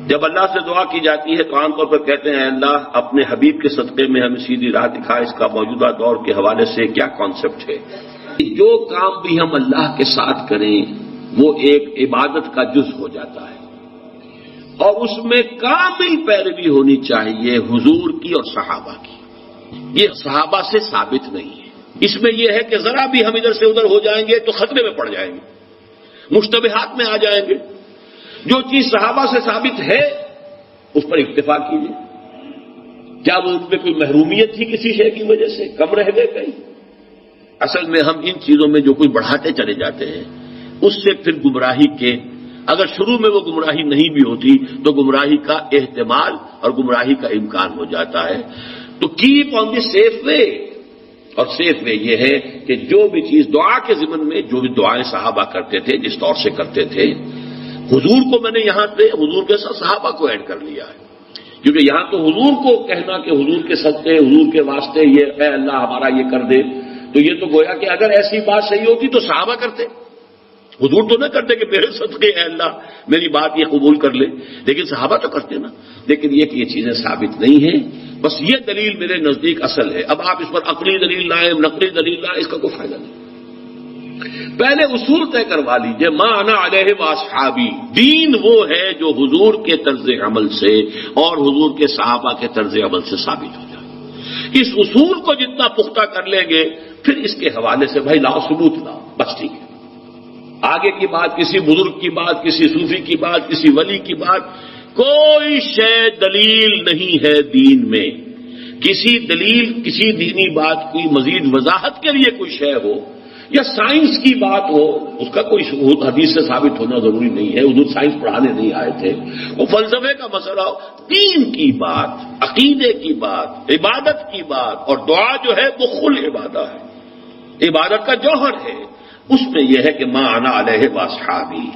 جب اللہ سے دعا کی جاتی ہے تو عام طور پر کہتے ہیں اللہ اپنے حبیب کے صدقے میں ہمیں سیدھی راہ دکھا، اس کا موجودہ دور کے حوالے سے کیا کانسیپٹ ہے۔ جو کام بھی ہم اللہ کے ساتھ کریں وہ ایک عبادت کا جز ہو جاتا ہے، اور اس میں کامل پیروی ہونی چاہیے حضور کی اور صحابہ کی۔ یہ صحابہ سے ثابت نہیں ہے۔ اس میں یہ ہے کہ ذرا بھی ہم ادھر سے ادھر ہو جائیں گے تو خطرے میں پڑ جائیں گے، مشتبہات میں آ جائیں گے۔ جو چیز صحابہ سے ثابت ہے اس پر اکتفا کیجیے۔ کیا وہ ان پہ کوئی محرومیت تھی کسی شے کی وجہ سے، کم رہ گئے کہیں؟ اصل میں ہم ان چیزوں میں جو کوئی بڑھاتے چلے جاتے ہیں اس سے پھر گمراہی کے، اگر شروع میں وہ گمراہی نہیں بھی ہوتی تو گمراہی کا احتمال اور گمراہی کا امکان ہو جاتا ہے۔ تو کیپ آن دی سیف وے، اور سیف وے یہ ہے کہ جو بھی چیز دعا کے ضمن میں جو بھی دعائیں صحابہ کرتے تھے جس طور سے کرتے تھے، حضور کو میں نے یہاں پہ حضور کے ساتھ صحابہ کو ایڈ کر لیا ہے، کیونکہ یہاں تو حضور کو کہنا کہ حضور کے صدقے حضور کے واسطے یہ اے اللہ ہمارا یہ کر دے، تو یہ تو گویا کہ اگر ایسی بات صحیح ہوتی تو صحابہ کرتے، حضور تو نہ کرتے کہ میرے صدقے اے اللہ میری بات یہ قبول کر لے، لیکن صحابہ تو کرتے نا۔ لیکن یہ چیزیں ثابت نہیں ہیں، بس یہ دلیل میرے نزدیک اصل ہے۔ اب آپ اس پر عقلی دلیل لائیں نقلی دلیل لائیں، اس کا کوئی فائدہ نہیں۔ پہلے اصول طے کروا لیجئے، ما انا علیہ واصحابی، دین وہ ہے جو حضور کے طرز عمل سے اور حضور کے صحابہ کے طرز عمل سے ثابت ہو جائے۔ اس اصول کو جتنا پختہ کر لیں گے پھر اس کے حوالے سے بھائی لاؤ ثبوت لاؤ، بس ٹھیک ہے۔ آگے کی بات، کسی بزرگ کی بات، کسی صوفی کی بات، کسی ولی کی بات، کوئی شے دلیل نہیں ہے دین میں۔ کسی دلیل، کسی دینی بات کی مزید وضاحت کے لیے کوئی شے ہو یا سائنس کی بات ہو، اس کا کوئی حدیث سے ثابت ہونا ضروری نہیں ہے۔ حضور سائنس پڑھانے نہیں آئے تھے، وہ فلسفے کا مسئلہ ہو، دین کی بات، عقیدے کی بات، عبادت کی بات، اور دعا جو ہے وہ خل عبادت ہے، عبادت کا جوہر ہے، اس میں یہ ہے کہ ما انا علیہ واصحابی۔